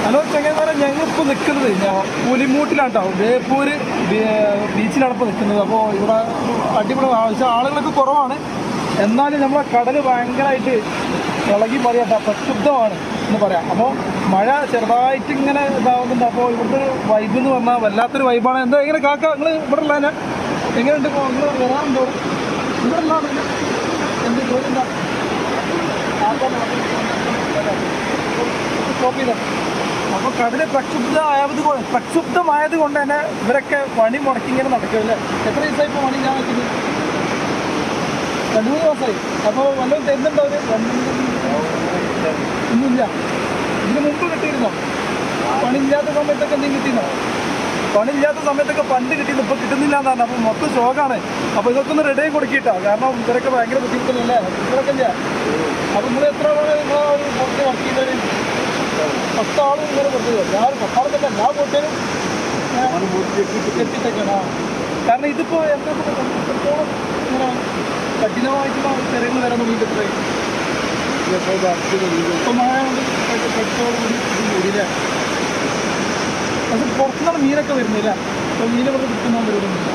Hello ചങ്ങന്മാരെ, ഞങ്ങളിപ്പോൾ നിൽക്കുന്നത് പുലിമൂട്ടിലാണ് കേട്ടോ. ബേപ്പൂര് ബീച്ചിലാണ് ഇപ്പോൾ നിൽക്കുന്നത്. അപ്പോൾ ഇവിടെ അടിപൊളി ആളുകളൊക്കെ കുറവാണ്. എന്നാലും നമ്മളെ കടൽ ഭയങ്കരമായിട്ട് ഇളകി പറയാം, പ്രക്ഷുബ്ധമാണ് എന്ന് പറയാം. അപ്പോൾ മഴ ചെറുതായിട്ട് ഇങ്ങനെ ഇതാവുന്നുണ്ട്. അപ്പോൾ ഇവിടുത്തെ വൈബ് എന്ന് പറഞ്ഞാൽ വല്ലാത്തൊരു വൈബാണ്. എന്താ എങ്ങനെ കാക്ക നിങ്ങൾ ഇവിടെ ഉള്ള എങ്ങനെയുണ്ട്? ഇപ്പോൾ നിങ്ങൾ വരാറുണ്ടോ ഇവിടെ ഉള്ള എന്ത് ജോലി എന്താ സ്റ്റോപ്പ് ചെയ്തോ? അപ്പോൾ കടല് പ്രക്ഷുബ്ധമായത് കൊണ്ട് തന്നെ ഇവരൊക്കെ പണി മുടക്കി ഇങ്ങനെ നടക്കും അല്ലേ? എത്ര ദിവസമായി ഇപ്പോൾ പണി ഞാൻ വെച്ചത്? 2-3 ദിവസമായി. അപ്പോൾ വല്ലതും തരുന്നുണ്ടോ അവർ? ഒന്നുമില്ല. ഇതിന് മുമ്പ് കിട്ടിയിരുന്നോ? പണിയില്ലാത്ത സമയത്തൊക്കെ എന്തെങ്കിലും കിട്ടിയിരുന്നോ? പണിയില്ലാത്ത സമയത്തൊക്കെ പണ്ട് കിട്ടിയിരുന്നു, ഇപ്പോൾ കിട്ടുന്നില്ല എന്ന് പറഞ്ഞു. അപ്പോൾ മൊത്തം ഷോക്കാണ്. അപ്പോൾ ഇതൊക്കെ ഒന്ന് റെഡി ആയി കൊടുക്കിട്ടോ, കാരണം ഇവരൊക്കെ ഭയങ്കര ബുദ്ധിമുട്ടല്ലേ ഇവരൊക്കെ ഇല്ല. അപ്പോൾ നിങ്ങൾ എത്ര പുറത്ത് വർക്ക് ചെയ്തവർ? 10 ആളും ഇങ്ങനെ കൊടുത്തത്. ഞാൻ 10 ആളൊക്കെ എല്ലാ പോട്ടേനും എത്തിട്ടൊക്കെയാണ്. കാരണം ഇതിപ്പോൾ എത്രത്തോളം ഇങ്ങനെ കഠിനമായിട്ടുള്ള സ്ഥലങ്ങൾ വരാൻ തുടങ്ങിയിട്ട് ഇപ്പം മഴ കൊണ്ട് പെട്രോൾ കൂടിയില്ല. അത് പുറത്തുനിന്നാണ് മീനൊക്കെ വരുന്നില്ല. അപ്പോൾ മീൻ ഇവിടെ കിട്ടുന്ന വരുന്നില്ല.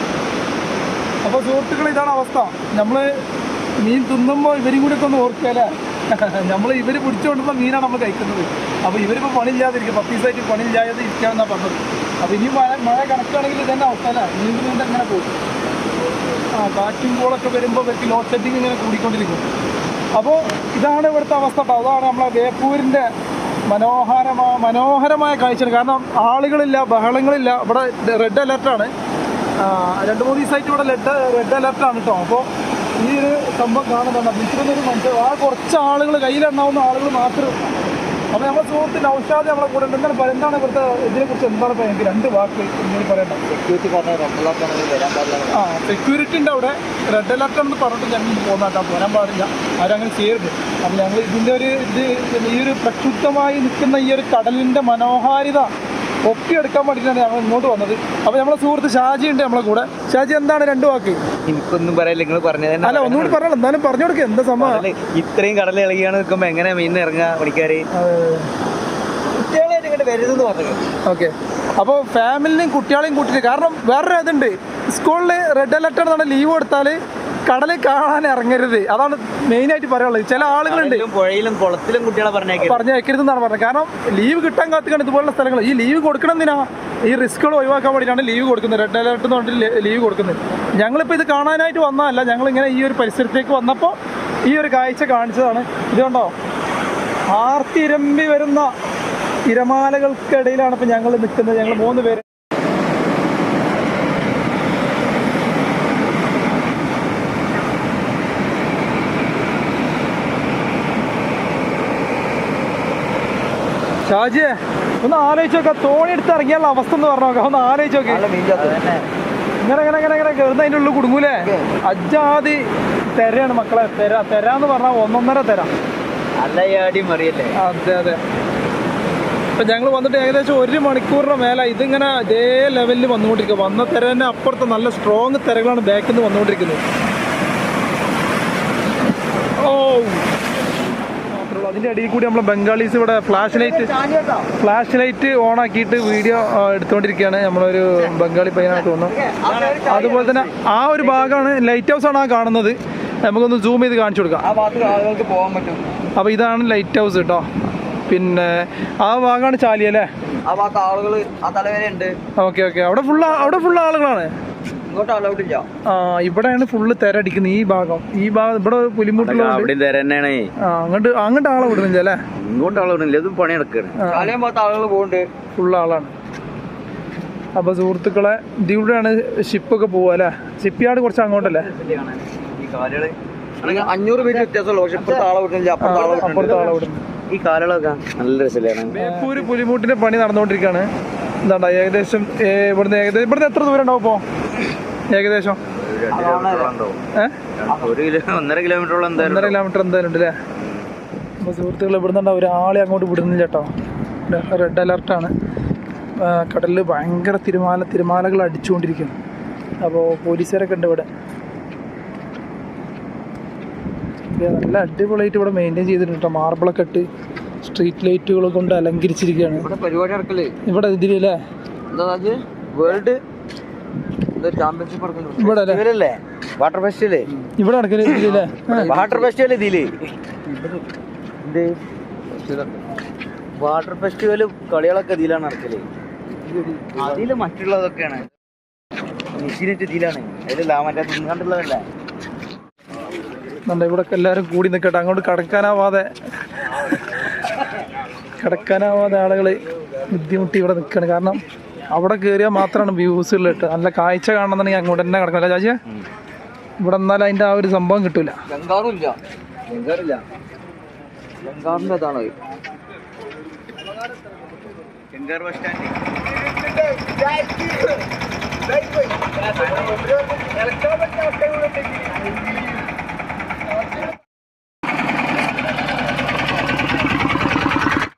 അപ്പോൾ സുഹൃത്തുക്കൾ, ഇതാണ് അവസ്ഥ. നമ്മൾ മീൻ തിന്നുമ്പോൾ ഇവരും കൂടി ഒക്കെ ഒന്ന് ഓർക്കുക അല്ലേ? നമ്മൾ ഇവർ പിടിച്ചുകൊണ്ടുള്ള മീനാണ് നമ്മൾ കഴിക്കുന്നത്. അപ്പോൾ ഇവരിപ്പോൾ പണിയില്ലാതിരിക്കും, 10 ദിവസമായിട്ട് പണിയില്ലാതെ ഇരിക്കാമെന്നാണ് പറഞ്ഞത്. അപ്പോൾ ഇനി മഴ കണക്കാണെങ്കിൽ ഇതന്നെ അവസ്ഥ അല്ലേ? നീന്തുകൊണ്ട് എങ്ങനെ പോകും? കാറ്റും കോളൊക്കെ വരുമ്പോൾ ഇവർക്ക് ലോഡ് സെറ്റിങ് ഇങ്ങനെ കൂടിക്കൊണ്ടിരിക്കും. അപ്പോൾ ഇതാണ് ഇവിടുത്തെ അവസ്ഥ. അതാണ് നമ്മളെ ബേപ്പൂരിൻ്റെ മനോഹരമായ കാഴ്ച. കാരണം ആളുകളില്ല, ബഹളങ്ങളില്ല. ഇവിടെ റെഡ് അലർട്ടാണ്. 2-3 ദിവസമായിട്ട് ഇവിടെ റെഡ് അലർട്ടാണ് കേട്ടോ. അപ്പോൾ ഈ ഒരു സംഭവം കാണുന്നുണ്ട്. ബീച്ചിലൊന്നൊരു മനുഷ്യർ കുറച്ച് ആളുകൾ, കയ്യിലെണ്ണാവുന്ന ആളുകൾ മാത്രം. അപ്പോൾ നമ്മുടെ സുഹൃത്ത് നൗഷാദ് നമ്മളെ കൂടെ ഉണ്ട്. എന്താണ് ഇവിടുത്തെ ഇതിനെക്കുറിച്ച് എന്താണ് ഇപ്പോൾ എനിക്ക് 2 വാക്ക് ഇങ്ങനെ പറയണ്ട? സെക്യൂരിറ്റിൻ്റെ അവിടെ റെഡ് അലർട്ട് എന്ന് പറഞ്ഞിട്ട് ഞങ്ങൾ പോകുന്നതാട്ടോ, പോരാൻ പാടില്ല, അവരങ്ങനെ ചെയ്യരുത്. അപ്പോൾ ഞങ്ങൾ ഇതിൻ്റെ ഈ ഒരു പ്രക്ഷുബ്ധമായി നിൽക്കുന്ന ഈ ഒരു കടലിൻ്റെ മനോഹാരിത ഒപ്പിയെടുക്കാൻ വേണ്ടിയിട്ടാണ് ഞങ്ങൾ ഇങ്ങോട്ട് വന്നത്. അപ്പോൾ നമ്മളെ സുഹൃത്ത് ഷാജി ഉണ്ട് നമ്മളെ കൂടെ. ഷാജി, എന്താണ് 2 വാക്ക്? എനിക്കൊന്നും പറയില്ല, നിങ്ങൾ പറഞ്ഞത്. അല്ല, ഒന്നുകൂടി പറയണം, എന്തായാലും പറഞ്ഞു കൊടുക്കുക. എന്താ സംഭവം? ഇത്രയും കടൽ ഇളകിയാണ് നിൽക്കുമ്പോൾ എങ്ങനെ മീൻ ഇറങ്ങുക പണിക്കാര്? കുട്ടികളായിട്ട് ഇങ്ങോട്ട് വരുന്നെന്ന് പറഞ്ഞു. ഓക്കെ, അപ്പോൾ ഫാമിലിനെയും കുട്ടികളെയും കൂട്ടിയിട്ട്, കാരണം വേറൊരു ഇതുണ്ട്, സ്കൂളിൽ റെഡ് അലർട്ട് ആണ്, ലീവ് കൊടുത്താൽ കടലിൽ കാണാൻ ഇറങ്ങരുത്. അതാണ് മെയിനായിട്ട് പറയാനുള്ളത്. ചില ആളുകളുണ്ട് പുഴയിലും കുളത്തിലും കുട്ടികളെ പറഞ്ഞയക്കരുതെന്നാണ് പറഞ്ഞത്. കാരണം ലീവ് കിട്ടാൻ കാത്തുകയാണ് ഇതുപോലുള്ള സ്ഥലങ്ങൾ. ഈ ലീവ് കൊടുക്കണം എന്തിനാ? ഈ റിസ്കുകൾ ഒഴിവാക്കാൻ വേണ്ടിയിട്ടാണ് ലീവ് കൊടുക്കുന്നത്, റെഡ് അലർട്ട് എന്ന് പറഞ്ഞിട്ട് ലീവ് കൊടുക്കുന്നത്. ഞങ്ങളിപ്പോൾ ഇത് കാണാനായിട്ട് വന്നതല്ല, ഞങ്ങളിങ്ങനെ ഈ ഒരു പരിസരത്തേക്ക് വന്നപ്പോൾ ഈ ഒരു കാഴ്ച കാണിച്ചതാണ്. ഇതുകൊണ്ടോ, ആർത്തിരമ്പി വരുന്ന തിരമാലകൾക്കിടയിലാണ് ഇപ്പോൾ ഞങ്ങൾ നിൽക്കുന്നത്. ഞങ്ങൾ 3 പേര്. ഷാജിയെ, ഒന്ന് ആലോചിച്ച് നോക്കാം. തോണി എടുത്ത് ഇറങ്ങിയുള്ള അവസ്ഥ എന്ന് പറഞ്ഞു നോക്കാം. ഒന്ന് ആലോചിച്ച് നോക്കി. ഇങ്ങനെ കയറുന്ന അതിൻ്റെ ഉള്ളിൽ കുടുങ്ങൂലേ? അജാതി തെരയാണ് മക്കളെ. തെരാന്ന് പറഞ്ഞാൽ 1.5 തെര. അതെ. ഇപ്പം ഞങ്ങൾ വന്നിട്ട് ഏകദേശം 1 മണിക്കൂറിന് മേലെ ഇതിങ്ങനെ ഇതേ ലെവലിൽ വന്നുകൊണ്ടിരിക്കുക. വന്ന തെര തന്നെ അപ്പുറത്ത് നല്ല സ്ട്രോങ് തെരകളാണ് ബാക്കിൽ നിന്ന് വന്നുകൊണ്ടിരിക്കുന്നത്. ഓ, അതിൻ്റെ അടിയിൽ കൂടി നമ്മൾ ബംഗാളീസ് ഇവിടെ ഫ്ലാഷ് ലൈറ്റ് ഓൺ ആക്കിയിട്ട് വീഡിയോ എടുത്തുകൊണ്ടിരിക്കുകയാണ്. നമ്മളൊരു ബംഗാളി പയ്യനായിട്ട് തോന്നുന്നു. അതുപോലെ തന്നെ ആ ഒരു ഭാഗമാണ് ലൈറ്റ് ഹൗസ് ആണ് ആ കാണുന്നത്. നമുക്കൊന്ന് സൂം ചെയ്ത് കാണിച്ചു കൊടുക്കാം. ആളുകൾക്ക് പോകാൻ പറ്റും. അപ്പോൾ ഇതാണ് ലൈറ്റ് ഹൗസ് കേട്ടോ. പിന്നെ ആ ഭാഗമാണ് ചാലി അല്ലേ? ആ ഭാഗത്ത് ആളുകൾ ആ തലവരെ ഉണ്ട്. ഓക്കെ. അവിടെ ഫുള്ള് ആളുകളാണ്. ഇവിടെയാണ് ഫുള്ള് തെരടിക്കുന്നത്. ഈ ഭാഗം ഇവിടെ പുലിമുട്ടിലുള്ള അങ്ങോട്ട് ആളെ വിടുന്നില്ല അല്ലേ? ഇങ്ങോട്ട് ആളെ വിടുന്നില്ല, ഇത് പണിയെടുക്കുക. ഫുള്ള് ആളാണ്. അപ്പൊ സുഹൃത്തുക്കളെ, ഇവിടെയാണ് ഷിപ്പൊക്കെ പോവുക അല്ലേ? ഷിപ്പ് യാർഡ് കുറച്ച് അങ്ങോട്ടല്ലേ? 500 മീറ്റർ വ്യത്യാസമുള്ളൂ. പക്ഷെ ഇപ്പുറത്തെ ആളെ വിടുന്നില്ല, അപ്പുറത്തെ ആളെ വിടുന്നു. ഈ കാലുകളൊക്കെ നല്ല രസമാണ്. ബേപ്പൂര് പുലിമുട്ടിന്റെ പണി നടന്നുകൊണ്ടിരിക്കുകയാണ്. എന്താ ഏകദേശം ഇവിടുന്ന് എത്ര ദൂരം ഉണ്ടാവും ഇപ്പോ? ഏകദേശം 1.5 കിലോമീറ്റർ എന്തായാലും ഉണ്ട് അല്ലേ? അപ്പോൾ സുഹൃത്തുക്കൾ, ഇവിടുന്ന് ഒരാളെ അങ്ങോട്ട് വിടുന്നില്ല കേട്ടോ. റെഡ് അലർട്ടാണ്. കടലിൽ ഭയങ്കര തിരമാലകൾ അടിച്ചുകൊണ്ടിരിക്കുന്നു. അപ്പോൾ പോലീസുകാരൊക്കെ ഉണ്ട് ഇവിടെ. നല്ല അടിപൊളിയായിട്ട് ഇവിടെ മെയിൻറ്റെയിൻ ചെയ്തിട്ടുണ്ട് കേട്ടോ. മാർബിളൊക്കെ ഇട്ട് സ്ട്രീറ്റ് ലൈറ്റുകൾ കൊണ്ട് അലങ്കരിച്ചിരിക്കുകയാണ്. ഇവിടെ പരിപാടി നടക്കല്ലേ ഇവിടെ ഇതിലല്ലേ എന്താ വേൾഡ് ചാമ്പ്യൻഷിപ്പ് ഇവിടെ അല്ലേ വാട്ടർ ഫെസ്റ്റിവല് ഇവിടെ നടക്കല് ഇതിലല്ലേ വാട്ടർ ഫെസ്റ്റിവൽ ഇതില് വാട്ടർ ഫെസ്റ്റിവല് കളികളൊക്കെ ഇതിലാണ് നടക്കല്. അതില് മറ്റുള്ളതൊക്കെയാണ് മെഷീനിട്ട് ഇതിലാണ്. അതിലല്ല മറ്റേ കണ്ടുള്ളതല്ലേ. ഇവിടെ എല്ലാവരും കൂടി നിൽക്കട്ടെ. അങ്ങോട്ട് കടക്കാനാവാതെ ആളുകൾ ബുദ്ധിമുട്ടി ഇവിടെ നിൽക്കുകയാണ്. കാരണം അവിടെ കയറിയാൽ മാത്രമാണ് വ്യൂസ് ഉള്ളത്. നല്ല കാഴ്ച കാണണമെന്നുണ്ടെങ്കിൽ അങ്ങോട്ട് തന്നെ കിടക്കില്ല ചാച്ചിയ. ഇവിടെ എന്നാലും അതിൻ്റെ ആ ഒരു സംഭവം കിട്ടൂല. ഗംഗാറിന്റെ അതാണ് ഗംഗാർ ബസ് സ്റ്റാൻഡ്.